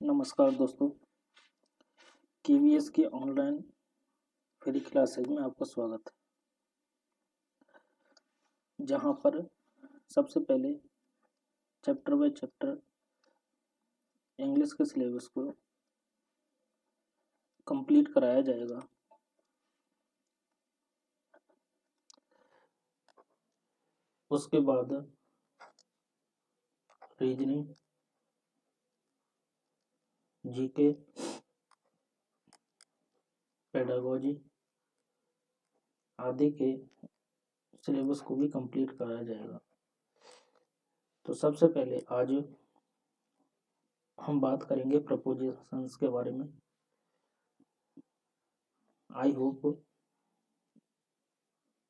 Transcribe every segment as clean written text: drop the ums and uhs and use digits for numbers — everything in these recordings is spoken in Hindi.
नमस्कार दोस्तों, केवीएस के ऑनलाइन फ्री क्लासेज में आपका स्वागत है। जहां पर सबसे पहले चैप्टर बाय चैप्टर इंग्लिश के सिलेबस को कंप्लीट कराया जाएगा। उसके बाद रीजनिंग, जीके, पेडागोजी आदि के सिलेबस को भी कंप्लीट कराया जाएगा। तो सबसे पहले आज हम बात करेंगे प्रपोजिशंस के बारे में। आई होप,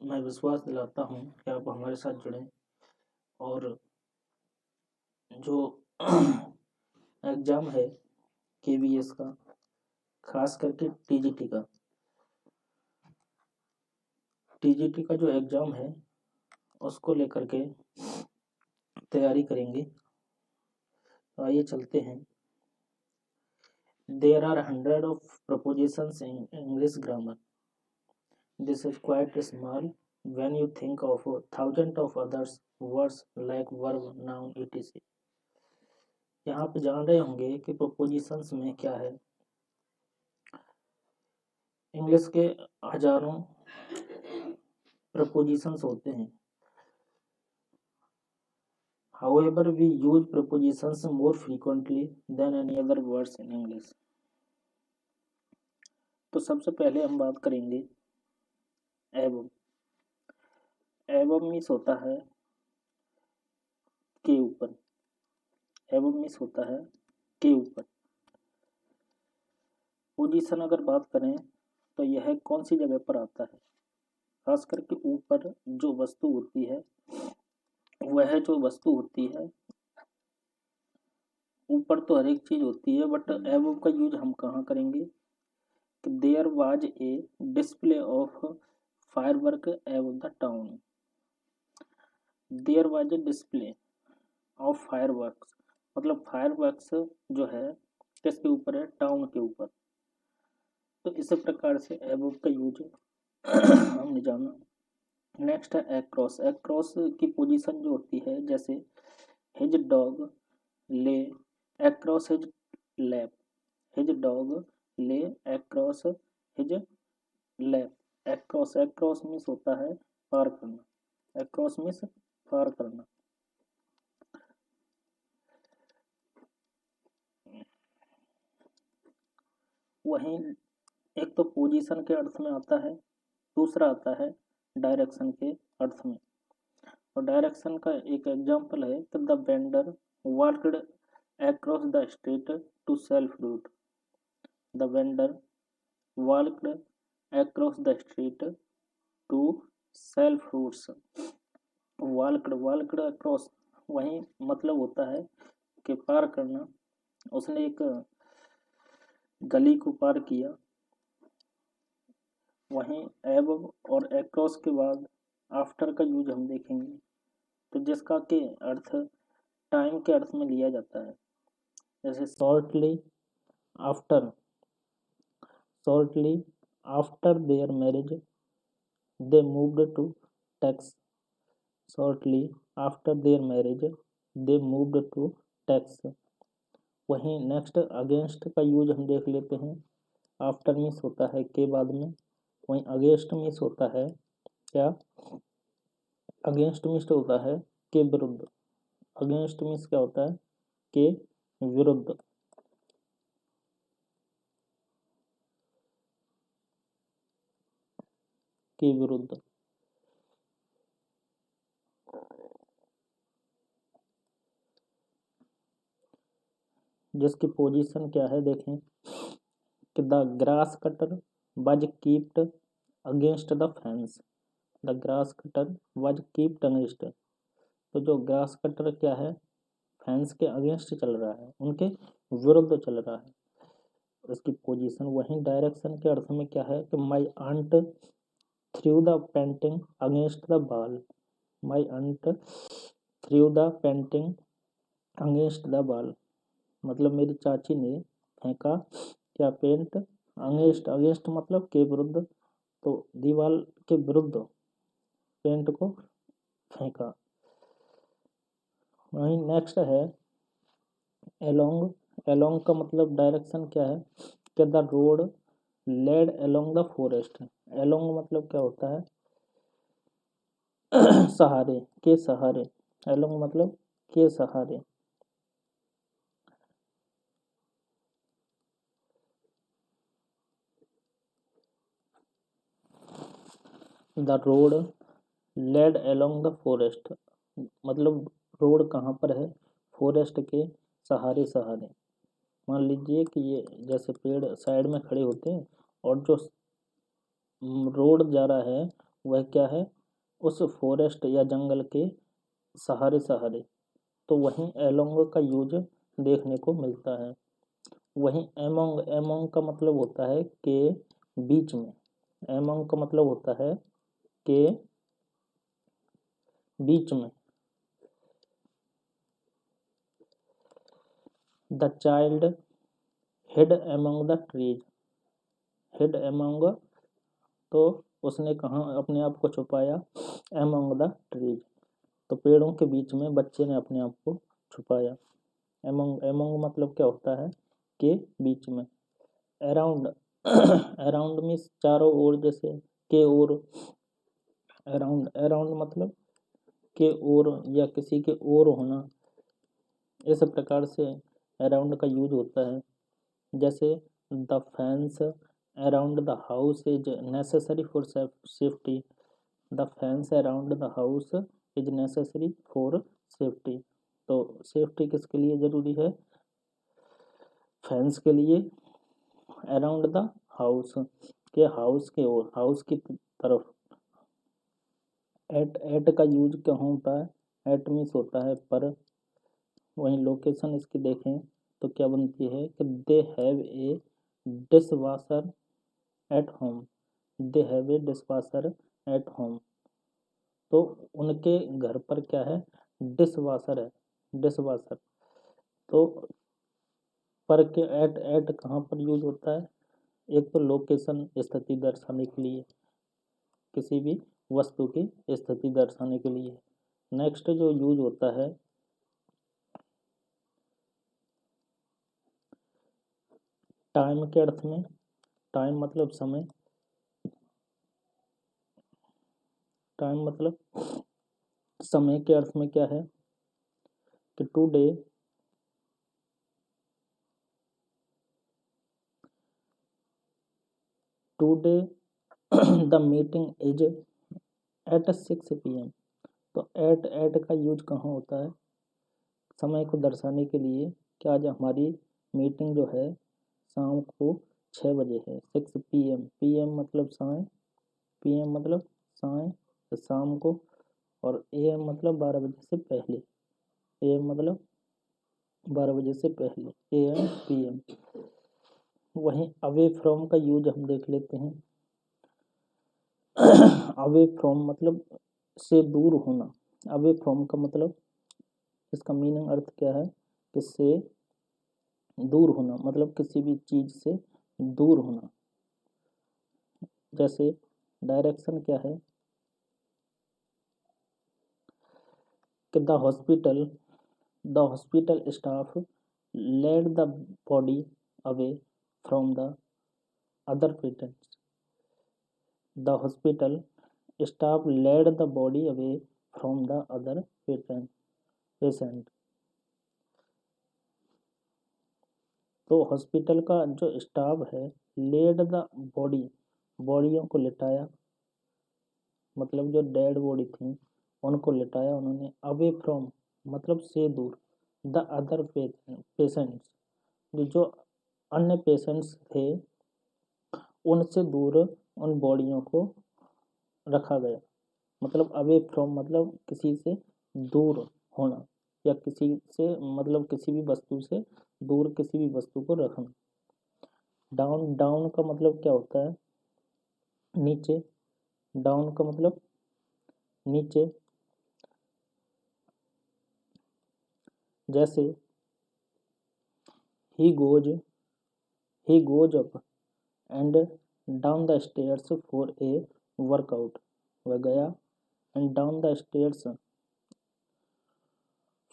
मैं विश्वास दिलाता हूँ कि आप हमारे साथ जुड़ें और जो एग्जाम है केवीएस का, खास करके टीजीटी का जो एग्जाम है उसको लेकर के तैयारी करेंगे। तो आइए चलते हैं। There are hundreds of prepositions in English grammar. This is quite small when you think of thousands of others words like verb, noun, etc. यहाँ पे जान रहे होंगे कि प्रपोजिशंस में क्या है। इंग्लिश के हजारों प्रपोजिशंस होते हैं। However, we use prepositions more frequently than any other words in English. तो सबसे पहले हम बात करेंगे एवं। एवं मीन्स होता है के ऊपर। एवं मीन्स होता है के ऊपर। पोजीशन अगर बात करें तो यह कौन सी जगह पर आता है। खास करके ऊपर जो वस्तु होती है, वह जो वस्तु होती है, ऊपर तो हर एक चीज होती है, बट एवं का यूज हम कहाँ करेंगे कि there was a display of firework एवं the town. There was a display of fireworks, मतलब फायरवर्क्स जो है किसके ऊपर है, टाउन के ऊपर। तो इसी प्रकार से एवं का यूज हमने जाना। नेक्स्ट है एक्रॉस। एक्रॉस की पोजीशन जो होती है, जैसे his dog lay across his lap. His dog lay across his lap. Across, across means होता है पार करना। एक्रॉस मीन्स पार करना। वहीं एक तो पोजीशन के अर्थ में आता है, दूसरा आता है डायरेक्शन के अर्थ में। और डायरेक्शन का एक एग्जांपल है कि the vendor walked across the street to sell fruit. The vendor walked across the street to sell fruits. Walked across वही मतलब होता है कि पार करना। उसने एक गली को पार किया। वहीं एवं और अक्रॉस के बाद आफ्टर का यूज हम देखेंगे, तो जिसका के अर्थ टाइम के अर्थ में लिया जाता है। जैसे shortly after their marriage they moved to Texas. Shortly after their marriage they moved to Texas. वहीं नेक्स्ट अगेंस्ट का यूज हम देख लेते हैं। आफ्टर मीन्स होता है के बाद में, वहीं अगेंस्ट मीन्स होता है क्या, अगेंस्ट मीन्स होता है के विरुद्ध। अगेंस्ट मीन्स क्या होता है, के विरुद्ध। के विरुद्ध। जिसकी पोजीशन क्या है देखें कि the grass cutter was keeped against the fence. The grass cutter was keeped against. तो जो ग्रास कटर क्या है, फेंस के अगेंस्ट चल रहा है, उनके विरुद्ध चल रहा है। उसकी पोजीशन। वहीं डायरेक्शन के अर्थ में क्या है कि my aunt threw the painting against the ball. My aunt threw the painting against the ball. मतलब मेरी चाची ने फेंका क्या, पेंट अगेंस्ट, अगेंस्ट मतलब के विरुद्ध, तो दीवार के विरुद्ध पेंट को फेंका। वहीं नेक्स्ट है एलोंग। एलोंग का मतलब डायरेक्शन क्या है कि the road led along the forest. Along मतलब क्या होता है सहारे, के सहारे। एलोंग मतलब के सहारे। The road led along the forest मतलब रोड कहाँ पर है, फॉरेस्ट के सहारे सहारे। मान लीजिए कि ये जैसे पेड़ साइड में खड़े होते हैं और जो रोड जा रहा है वह क्या है, उस फॉरेस्ट या जंगल के सहारे सहारे। तो वहीं एलोंग का यूज देखने को मिलता है। वहीं एमोंग, एमोंग का मतलब होता है के बीच में। एमोंग का मतलब होता है के बीच में। The child hid among the trees. Hid among, तो उसने कहाँ अपने आप को छुपाया, एमोंग द ट्रीज, तो पेड़ों के बीच में बच्चे ने अपने आप को छुपाया। एमोंग, एमोंग मतलब क्या होता है के बीच में। अराउंड, अराउंड मीन्स चारों ओर, जैसे के ओर। अराउंड, अराउंड मतलब के ओर या किसी के ओर होना, इस प्रकार से अराउंड का यूज होता है। जैसे the fence around the house is necessary for safety. The fence around the house is necessary for safety. तो सेफ्टी किसके लिए जरूरी है, फेंस के लिए। अराउंड द हाउस, के हाउस के ओर, हाउस की तरफ। एट का यूज क्या होता है, एट मीन्स होता है पर। वहीं लोकेशन इसकी देखें तो क्या बनती है कि they have a dish washer at home. They have a dish washer at home, तो उनके घर पर क्या है, डिश वाशर है, डिश वाशर। तो पर के एट कहाँ पर यूज होता है, एक तो लोकेशन स्थिति दर्शाने के लिए, किसी भी वस्तु की स्थिति दर्शाने के लिए। नेक्स्ट जो यूज होता है टाइम के अर्थ में। टाइम मतलब समय, टाइम मतलब समय के अर्थ में क्या है कि today today the meeting is at 6 PM। तो एट का यूज कहाँ होता है, समय को दर्शाने के लिए कि आज हमारी मीटिंग जो है शाम को 6 बजे है। 6 PM, PM मतलब साय, PM मतलब साय, तो शाम को। और AM मतलब 12 बजे से पहले, AM मतलब 12 बजे से पहले, AM PM। वहीं अवे फ्रॉम का यूज हम देख लेते हैं। अवे फ्रॉम मतलब से दूर होना। अवे फ्रॉम का मतलब, इसका मीनिंग अर्थ क्या है कि से दूर होना, मतलब किसी भी चीज से दूर होना। जैसे डायरेक्शन क्या है कि the hospital staff led the body away from the other patients. The hospital staff led the body away from the other patient. तो हॉस्पिटल का जो स्टाफ है, लेड द बॉडी, बॉडियों को लिटाया, मतलब जो डेड बॉडी थी उनको लिटाया उन्होंने, अवे फ्रॉम मतलब से दूर, द अदर पेशेंट्स, जो अन्य पेशेंट्स थे उनसे दूर उन बॉडियों को रखा गया। मतलब अवे फ्रॉम मतलब किसी से दूर होना, या किसी से मतलब किसी भी वस्तु से दूर किसी भी वस्तु को रखना। डाउन, डाउन का मतलब क्या होता है, नीचे। डाउन का मतलब नीचे। जैसे he goes up and down the stairs for a workout. वह गया and down the stairs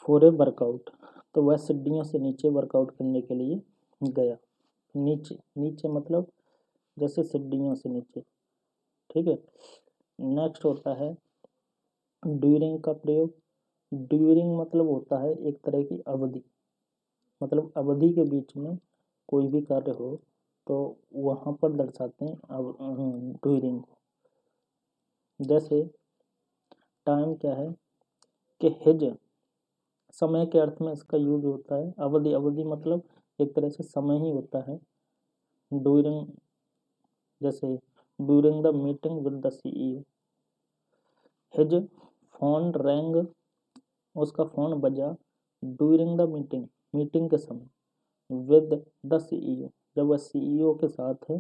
for a workout, तो वह सीढ़ियों से नीचे वर्कआउट करने के लिए गया। नीचे नीचे मतलब जैसे सीढ़ियों से नीचे, ठीक है। नेक्स्ट होता है ड्यूरिंग का प्रयोग। ड्यूरिंग मतलब होता है एक तरह की अवधि, मतलब अवधि के बीच में कोई भी कार्य हो तो वहाँ पर दर्शाते हैं अब ड्यूरिंग। जैसे टाइम क्या है कि हिज, समय के अर्थ में इसका यूज होता है। अवधि, अवधि मतलब एक तरह से समय ही होता है। ड्यूरिंग, जैसे during the meeting with the CEO. His phone wrong, उसका फोन बजा ड्यूरिंग द मीटिंग, मीटिंग के समय। विद द सीईओ, जब वह सीईओ के साथ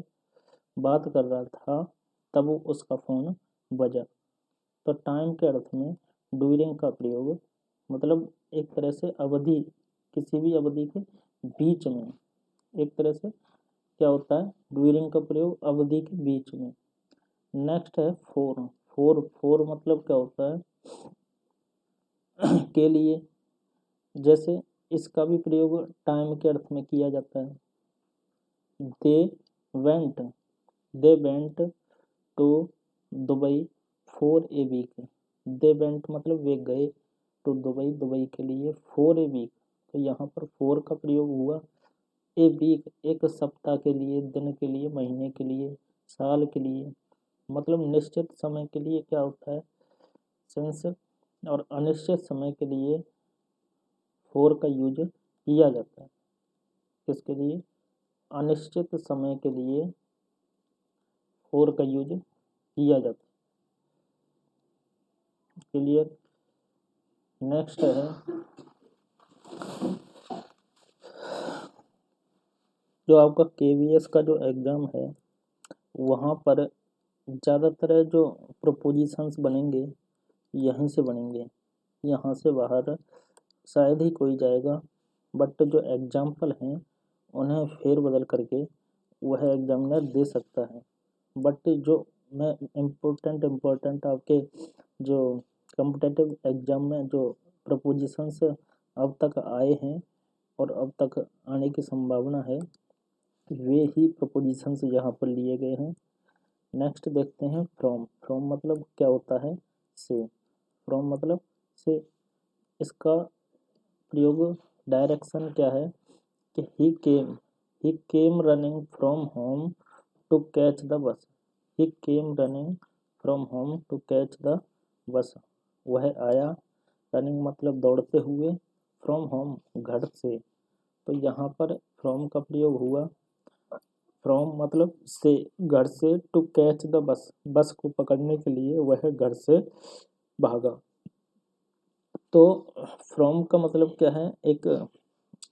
बात कर रहा था तब उसका फोन बजा। तो टाइम के अर्थ में ड्यूरिंग का प्रयोग मतलब एक तरह से अवधि, किसी भी अवधि के बीच में, एक तरह से क्या होता है ड्यूरिंग का प्रयोग अवधि के बीच में। नेक्स्ट है फोर। फोर मतलब क्या होता है के लिए। जैसे इसका भी प्रयोग टाइम के अर्थ में किया जाता है। They went, they went to Dubai for a week. They went मतलब वे गए टू दुबई, दुबई के लिए, फॉर ए वीक, तो यहाँ पर फोर का प्रयोग हुआ। ए वीक एक सप्ताह के लिए, दिन के लिए, महीने के लिए, साल के लिए, मतलब निश्चित समय के लिए क्या होता है सिंस, और अनिश्चित समय के लिए फोर का यूज किया जाता है। किसके लिए? अनिश्चित समय के लिए फोर का यूज किया जाता है। क्लियर? नेक्स्ट है जो आपका केवीएस का जो एग्जाम है वहाँ पर ज़्यादातर जो प्रोपोजिशंस बनेंगे यहीं से बनेंगे, यहाँ से बाहर शायद ही कोई जाएगा। बट जो एग्जाम्पल हैं उन्हें फेर बदल करके वह एग्जामिनर दे सकता है। बट जो मैं इम्पोर्टेंट आपके जो कॉम्पिटिटिव एग्जाम में जो प्रपोजिशंस अब तक आए हैं और अब तक आने की संभावना है वे ही प्रपोजिशंस यहाँ पर लिए गए हैं। नेक्स्ट देखते हैं फ्रॉम। फ्रॉम मतलब क्या होता है से। फ्रॉम मतलब से, इसका प्रयोग डायरेक्शन क्या है कि he came running from home to catch the bus. He came running from home to catch the bus, वह आया, रनिंग मतलब दौड़ते हुए, फ्रॉम होम घर से, तो यहाँ पर फ्रॉम का प्रयोग हुआ। फ्रॉम मतलब से, घर से, टू कैच द बस, बस को पकड़ने के लिए वह घर से भागा। तो फ्रॉम का मतलब क्या है, एक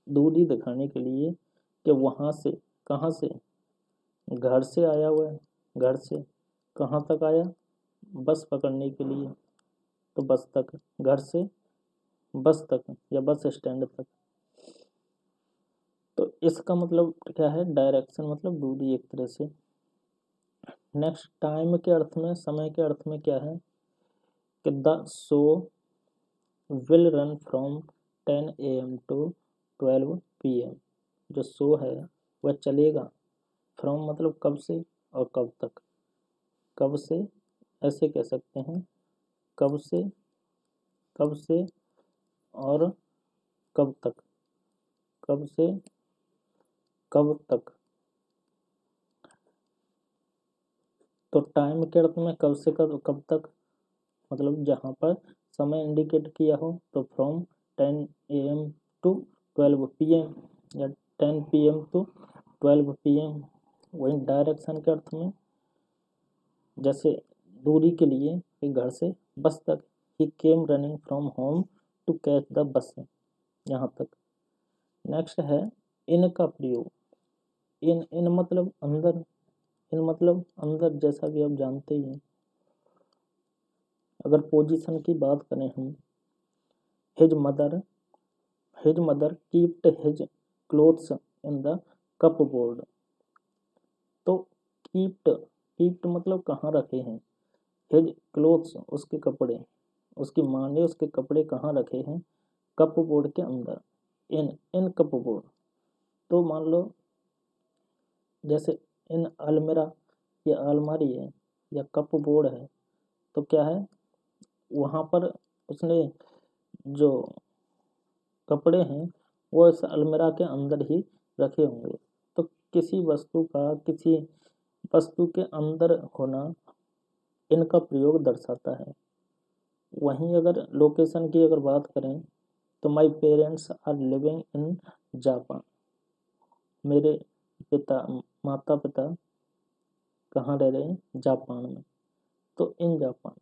दूरी दिखाने के लिए कि वहाँ से, कहाँ से, घर से आया हुआ है, घर से कहाँ तक आया, बस पकड़ने के लिए, तो बस तक, घर से बस तक या बस स्टैंड तक। तो इसका मतलब क्या है डायरेक्शन मतलब दूरी एक तरह से। नेक्स्ट टाइम के अर्थ में, समय के अर्थ में क्या है कि the show will run from 10 AM to 12 PM। जो शो है वह चलेगा, फ्रॉम मतलब कब से और कब तक। कब से ऐसे कह सकते हैं, कब से, कब से और कब तक, कब से कब तक। तो टाइम के अर्थ में कब से कब तक मतलब जहाँ पर समय इंडिकेट किया हो तो फ्रॉम 10 AM टू 12 PM या 10 PM टू 12 PM। वहीं डायरेक्शन के अर्थ में जैसे दूरी के लिए कि घर से बस तक, he came running from home to catch the bus, यहाँ तक। नेक्स्ट है इन का प्रयोग। इन मतलब अंदर, इन मतलब अंदर, जैसा कि आप जानते ही हैं। अगर पोजीशन की बात करें हम, his mother keeped his clothes in the cup board. तो कीप्ड मतलब कहाँ रखे हैं, हिज क्लोथ्स उसके कपड़े, उसकी माँ ने उसके कपड़े कहाँ रखे हैं, कप बोर्ड के अंदर, इन कप बोर्ड। तो मान लो जैसे इन अलमीरा, ये अलमारी है या कप बोर्ड है, तो क्या है वहाँ पर उसने जो कपड़े हैं वो इस अलमीरा के अंदर ही रखे होंगे। तो किसी वस्तु का किसी वस्तु के अंदर होना इनका प्रयोग दर्शाता है। वहीं अगर लोकेशन की अगर बात करें तो my parents are living in Japan, मेरे पिता माता पिता कहाँ रह रहे हैं, जापान में। तो इन जापान,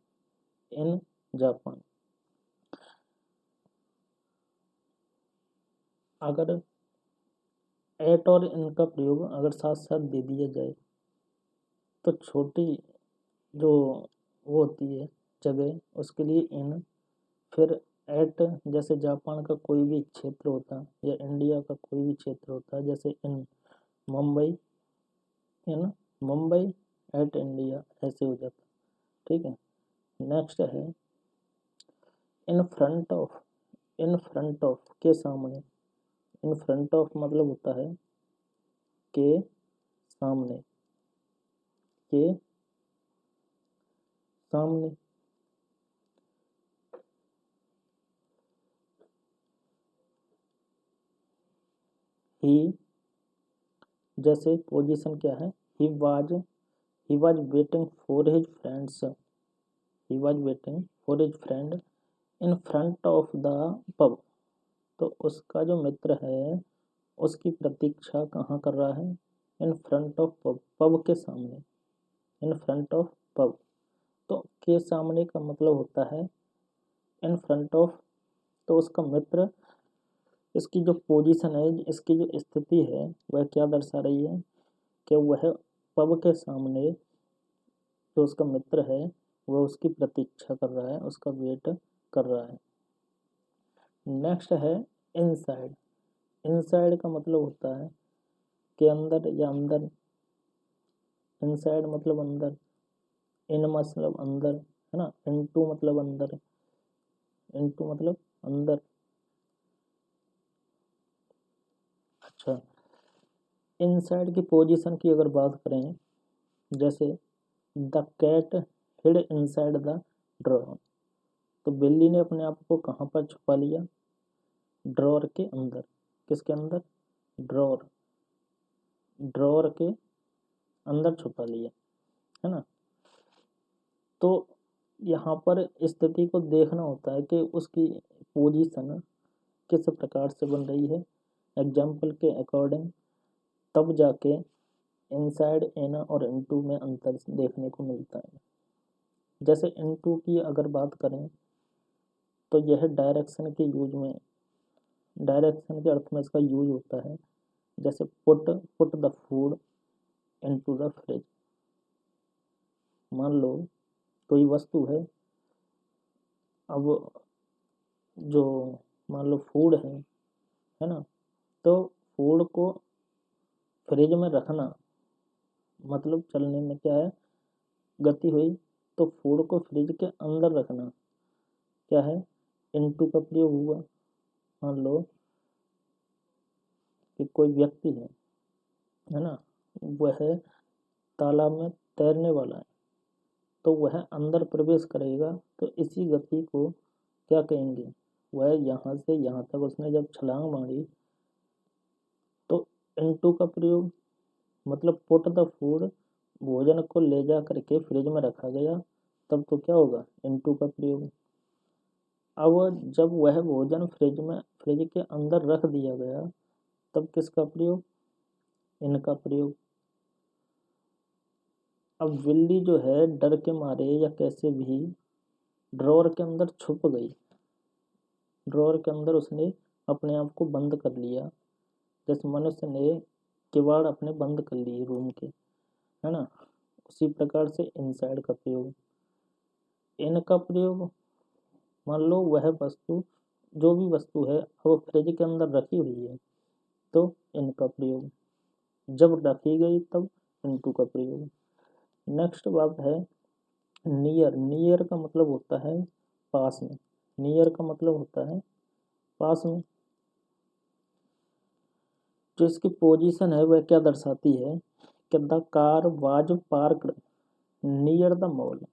इन जापान। अगर एट और इनका प्रयोग अगर साथ साथ दे दिया जाए तो छोटी जो वो होती है जगह, उसके लिए इन, फिर एट, जैसे जापान का कोई भी क्षेत्र होता या इंडिया का कोई भी क्षेत्र होता, जैसे इन मुंबई, इन मुंबई एट इंडिया, ऐसे हो जाता। ठीक है। नेक्स्ट है in front of, in front of के सामने, इन फ्रंट ऑफ मतलब होता है के सामने, के सामने। ही, जैसे पोजीशन क्या है, he was waiting for his friends, he was waiting for his friend in front of the pub. तो उसका जो मित्र है उसकी प्रतीक्षा कहाँ कर रहा है, in front of pub, pub के सामने, इन फ्रंट ऑफ पब। तो के सामने का मतलब होता है इन फ्रंट ऑफ। तो उसका मित्र, इसकी जो पोजीशन है, इसकी जो स्थिति है वह क्या दर्शा रही है कि वह पब के सामने जो उसका मित्र है वह उसकी प्रतीक्षा कर रहा है, उसका वेट कर रहा है। नेक्स्ट है इनसाइड। इनसाइड का मतलब होता है कि अंदर या अंदर, इनसाइड मतलब अंदर, इन मतलब अंदर है ना, इनटू मतलब अंदर, इनटू मतलब अंदर। अच्छा, इनसाइड की पोजीशन की अगर बात करें, जैसे the cat hid inside the drawer, तो बिल्ली ने अपने आप को कहाँ पर छुपा लिया, ड्रॉर के अंदर। किसके अंदर, ड्रॉर, ड्रॉर के अंदर छुपा लिया, है ना। तो यहाँ पर स्थिति को देखना होता है कि उसकी पोजीशन किस प्रकार से बन रही है, एग्जाम्पल के अकॉर्डिंग, तब जाके इनसाइड, इन और इनटू में अंतर देखने को मिलता है। जैसे इनटू की अगर बात करें तो यह डायरेक्शन के यूज में, डायरेक्शन के अर्थ में इसका यूज होता है। जैसे put the food into the fridge. मान लो कोई वस्तु है, अब जो मान लो फूड है ना, तो फूड को फ्रिज में रखना मतलब चलने में क्या है, गति हुई। तो फूड को फ्रिज के अंदर रखना क्या है, इनटू का प्रयोग हुआ। मान लो कि कोई व्यक्ति है ना, वह तालाब में तैरने वाला है, तो वह अंदर प्रवेश करेगा, तो इसी गति को क्या कहेंगे, वह यहाँ से यहाँ तक उसने जब छलांग मारी, तो इनटू का प्रयोग मतलब पुट द फूड, भोजन को ले जा करके फ्रिज में रखा गया, तब तो क्या होगा, इनटू का प्रयोग। अब जब वह भोजन फ्रिज के अंदर रख दिया गया, तब किसका प्रयोग, इनका प्रयोग। अब बिल्ली जो है डर के मारे या कैसे भी ड्रॉर के अंदर छुप गई, ड्रॉर के अंदर उसने अपने आप को बंद कर लिया, जैसे मनुष्य ने किवाड़ अपने बंद कर लिए रूम के, है ना। उसी प्रकार से इनसाइड का प्रयोग, इन का प्रयोग, मान लो वह वस्तु, जो भी वस्तु है वो फ्रिज के अंदर रखी हुई है, तो इन का प्रयोग, जब रखी गई तब इनटू का प्रयोग। नेक्स्ट बात है नियर। नियर का मतलब होता है पास में। नियर का मतलब होता है पास में। जो इसकी पोजीशन है वह क्या दर्शाती है कि the car was parked near the mall.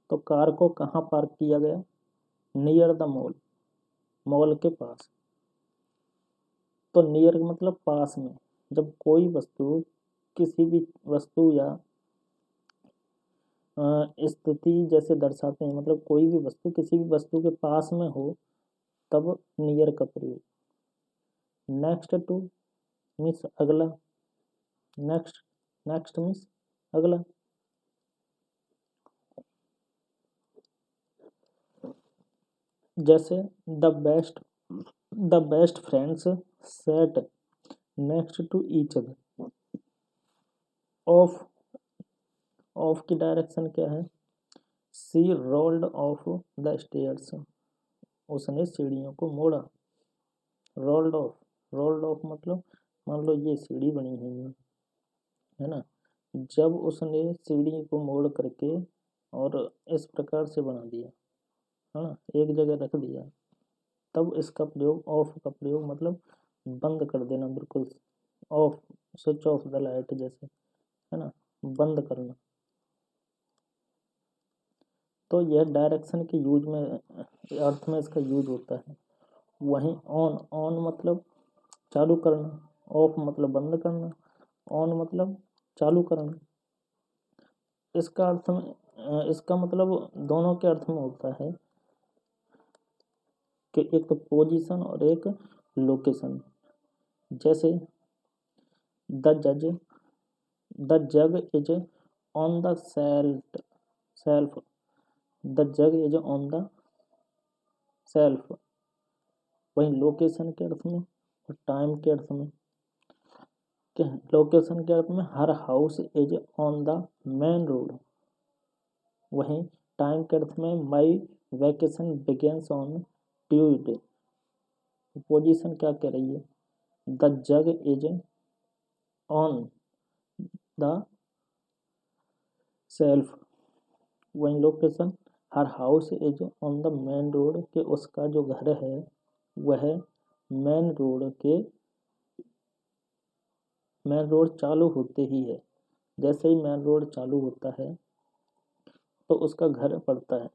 तो कार को कहाँ पार्क किया गया? नियर द मॉल, मॉल के पास। तो नियर मतलब पास में। जब कोई वस्तु, किसी भी वस्तु या स्थिति जैसे दर्शाते हैं, मतलब कोई भी वस्तु किसी भी वस्तु के पास में हो तब नियर का प्रयोग। नेक्स्ट टू मीन्स अगला। नेक्स्ट, नेक्स्ट मीन्स अगला। जैसे the best friends sat next to each other. Off, off की डायरेक्शन क्या है? She rolled off the stairs, उसने सीढ़ियों को मोड़ा। रोल्ड ऑफ, रोल्ड ऑफ मतलब मान लो ये सीढ़ी बनी हुई है ना, जब उसने सीढ़ी को मोड़ करके और इस प्रकार से बना दिया है ना, एक जगह रख दिया, तब इसका प्रयोग ऑफ का प्रयोग मतलब बंद कर देना बिल्कुल। Of, switch off the light जैसे, है ना, बंद करना। तो यह डायरेक्शन के यूज में, अर्थ में इसका यूज होता है। वहीं ऑन, ऑन मतलब चालू करना, ऑफ मतलब बंद करना, ऑन मतलब चालू करना। इसका अर्थ में, इसका मतलब दोनों के अर्थ में होता है कि एक तो पोजीशन और एक लोकेशन। जैसे द जज, the jug is on the self, the jug is on the shelf. वहीं लोकेशन के अर्थ में और टाइम के अर्थ में, लोकेशन के अर्थ में her house is on the main road. वहीं टाइम के अर्थ में my vacation begins on Tuesday. Position क्या कह रही है? The jug is on the shelf. वहीं location her house is on the main road, के उसका जो घर है वह मेन रोड के, मेन रोड चालू होते ही है। जैसे ही मेन रोड चालू होता है तो उसका घर पड़ता है।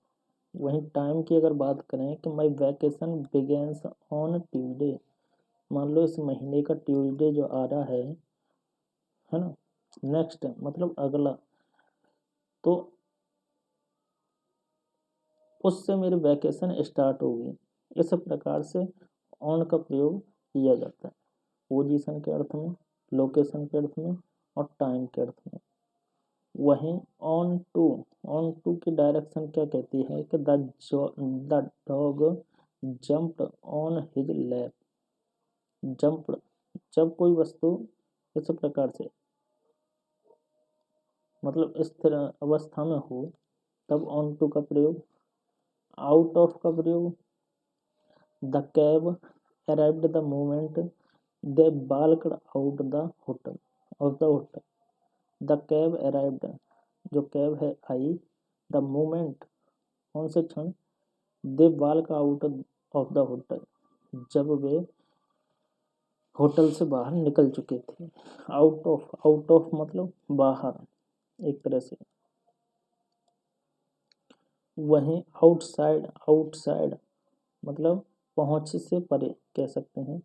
वहीं टाइम की अगर बात करें कि माई वैकेशन बिगेन्स ऑन ट्यूजडे, मान लो इस महीने का ट्यूजडे जो आ रहा है ना, नेक्स्ट मतलब अगला, तो उससे मेरी वैकेशन स्टार्ट होगी। इस प्रकार से ऑन का प्रयोग किया जाता है पोजीशन के अर्थ में, लोकेशन के अर्थ में और टाइम के अर्थ में। वहीं ऑन टू, ऑन टू की डायरेक्शन क्या कहती है कि the dog jumped on his lap. Jumped, जब कोई वस्तु इस प्रकार से मतलब स्थिर अवस्था में हो तब ऑन टू का प्रयोग। आउट ऑफ का प्रयोग, the cab arrived the moment they walked out the hotel, of the hotel. The cab arrived, जो कैब है आई, द मोमेंट कौन से क्षण, दे बाल्क आउट ऑफ द होटल, जब वे होटल से बाहर निकल चुके थे। आउट ऑफ, आउट ऑफ मतलब बाहर एक तरह से। वहीं आउटसाइड, आउटसाइड मतलब पहुंच से परे कह सकते हैं,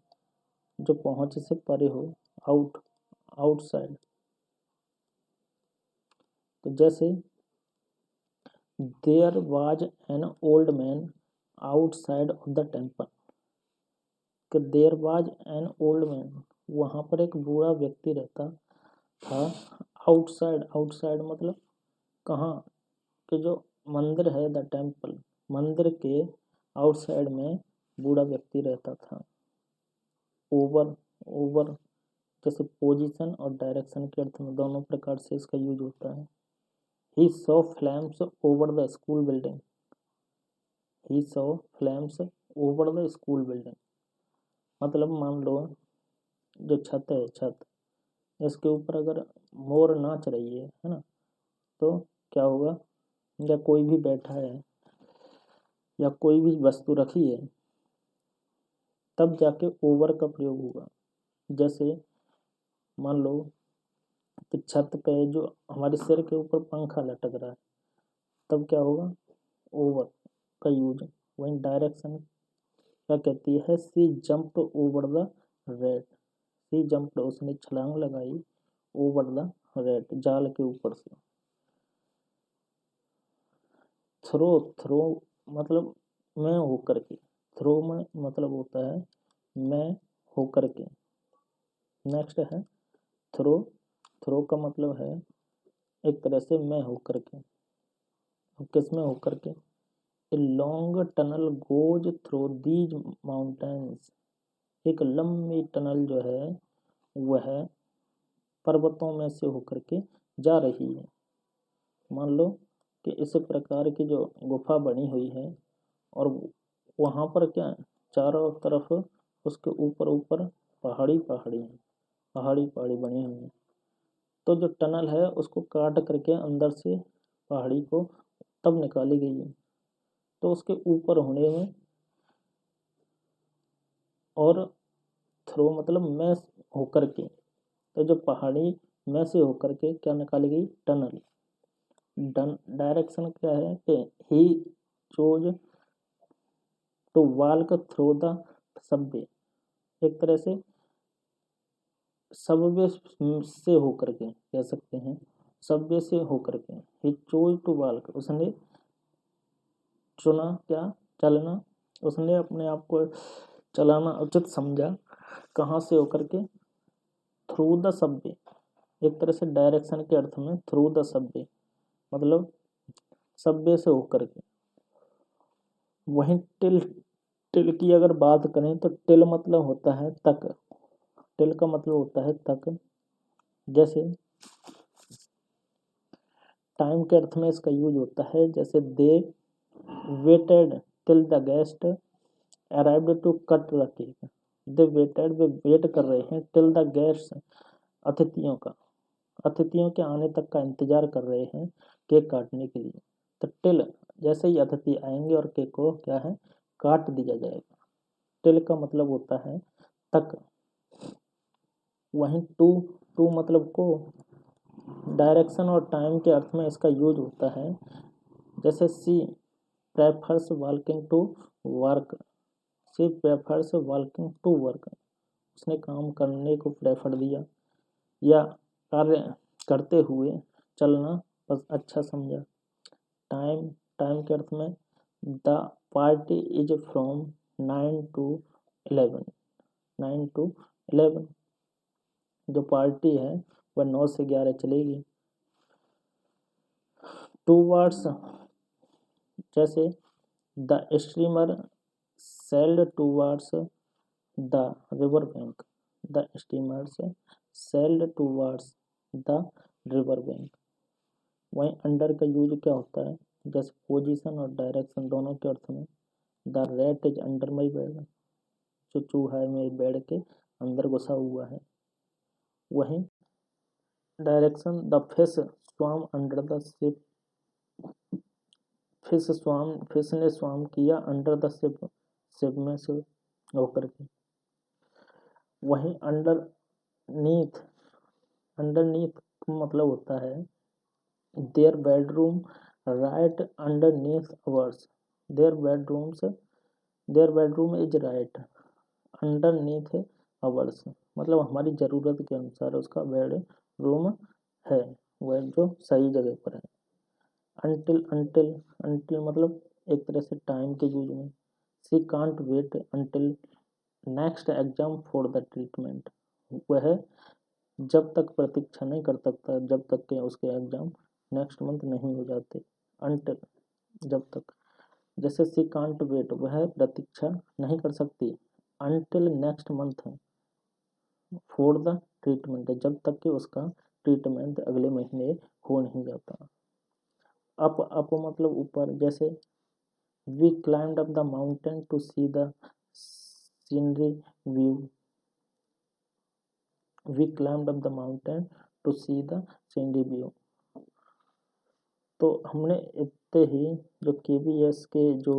जो पहुंच से परे हो, आउट, आउटसाइड। तो जैसे there was an old man outside of the temple, कि there was an old man, वहां पर एक बूढ़ा व्यक्ति रहता था। आउटसाइड, आउटसाइड मतलब कहाँ, कि जो मंदिर है द टेम्पल, मंदिर के आउटसाइड में बूढ़ा व्यक्ति रहता था। ओवर, ओवर जैसे पोजीशन और डायरेक्शन के अर्थ में दोनों प्रकार से इसका यूज होता है। He saw flames over the school building, he saw flames over the school building मतलब मान लो जो छत है, छत, इसके ऊपर अगर मोर नाच रही है ना, तो क्या होगा, या कोई भी बैठा है या कोई भी वस्तु रखी है, तब जाके ओवर का प्रयोग होगा। जैसे मान लो कि छत पे जो हमारे सिर के ऊपर पंखा लटक रहा है, तब क्या होगा, ओवर का यूज। वही डायरेक्शन क्या कहती है, she jumped over the rat, she jumped, उसने छलांग लगाई, ओवर द रेट, जाल के ऊपर से। थ्रो, थ्रो मतलब मैं होकर के, थ्रो में मतलब होता है मैं होकर के। नेक्स्ट है थ्रो, थ्रो का मतलब है एक तरह से मैं होकर के। अब किस में होकर के, a long tunnel goes through these mountains, एक लंबी टनल जो है वह पर्वतों में से होकर के जा रही है। मान लो कि इस प्रकार की जो गुफा बनी हुई है और वहाँ पर क्या, चारों तरफ उसके ऊपर ऊपर पहाड़ी पहाड़ी है, पहाड़ी पहाड़ी बनी हुई है। तो जो टनल है उसको काट करके अंदर से पहाड़ी को तब निकाली गई है, तो उसके ऊपर होने में, और थ्रो मतलब में होकर के, तो जो पहाड़ी में से होकर के क्या निकाली गई, टनल। डायरेक्शन क्या है कि he chose to walk through the subway, एक तरह से सबवे से होकर के कह सकते हैं, सबवे से होकर के। ही चोज टू वॉक, उसने चुना क्या, चलना, उसने अपने आप को चलाना उचित समझा, कहाँ से होकर के, थ्रू द सबवे, एक तरह से डायरेक्शन के अर्थ में थ्रू द सबवे मतलब सबवे से होकर के। वहीं टिल, टिल की अगर बात करें तो टिल मतलब होता है तक, टिल का मतलब होता है तक। जैसे टाइम के अर्थ में इसका यूज होता है, जैसे they waited till the guest arrived to cut the cake, they waited, वे वेट कर रहे हैं, टिल द गेस्ट, अतिथियों का, अतिथियों के आने तक का इंतजार कर रहे हैं केक काटने के लिए। तो टिल, जैसे ही अतिथि आएंगे और केक को क्या है, काट दिया जाएगा। टिल का मतलब होता है तक। वहीं टू, टू मतलब को, डायरेक्शन और टाइम के अर्थ में इसका यूज होता है। जैसे she prefers walking to work, she prefers walking to work, उसने काम करने को प्रेफर दिया या कार्य करते हुए चलना बस अच्छा समझा। टाइम, टाइम के अर्थ में the party is from 9 to 11, 9 to 11, जो पार्टी है वह 9 से 11 चलेगी। टू वर्ड्स, जैसे the streamer sailed towards the river bank, the steamers sailed towards the river bank. वहीं अंडर का यूज क्या होता है, जैसे पोजीशन और डायरेक्शन दोनों के अर्थ में। The rat is under my bed, जो चूहा है मेरे बेड के अंदर घुसा हुआ है। वहीं direction the fish swam under the ship, fish swam, fish ने स्वाम किया अंडर द शिप, शिप में से होकर के। वहीं अंडरनीथ, अंडरनीथ मतलब होता है their bedroom right underneath ours, their bedrooms, their bedroom is right underneath ours, मतलब हमारी ज़रूरत के अनुसार उसका बेड रूम है, वह जो सही जगह पर है। अनटिल, अनटिल, अनटिल मतलब एक तरह से टाइम के यूज में। She can't wait until next exam for the treatment, वह जब तक प्रतीक्षा नहीं कर सकता जब तक कि उसके एग्जाम नेक्स्ट मंथ नहीं हो जाते। अनटिल जब तक, जैसे सी कांट वेट, वह प्रतीक्षा नहीं कर सकती until next month for the treatment, जब तक कि उसका ट्रीटमेंट अगले महीने हो नहीं जाता। अप, अप मतलब ऊपर, जैसे we climbed up the mountain to see the scenery view, we climbed up the mountain to see the scenery view. तो हमने इतने ही जो KVS के जो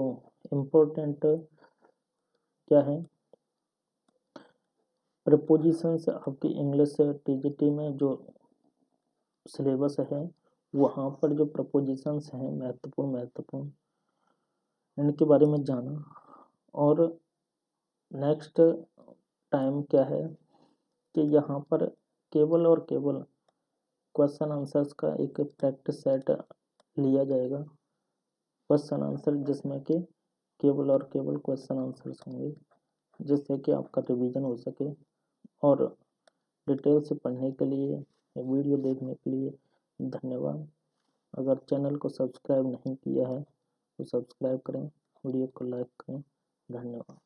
इम्पोर्टेंट क्या है प्रपोजिशंस आपकी इंग्लिश TGT में जो सिलेबस है वहाँ पर जो प्रपोजिशंस हैं महत्वपूर्ण इनके बारे में जाना। और नेक्स्ट टाइम क्या है कि यहाँ पर केवल और केवल क्वेश्चन आंसर्स का एक प्रैक्टिस सेट लिया जाएगा, क्वेश्चन आंसर जिसमें कि केवल और केवल क्वेश्चन आंसर्स होंगे, जिससे कि आपका रिवीजन हो सके। और डिटेल से पढ़ने के लिए, वीडियो देखने के लिए धन्यवाद। अगर चैनल को सब्सक्राइब नहीं किया है तो सब्सक्राइब करें, वीडियो को लाइक करें। धन्यवाद।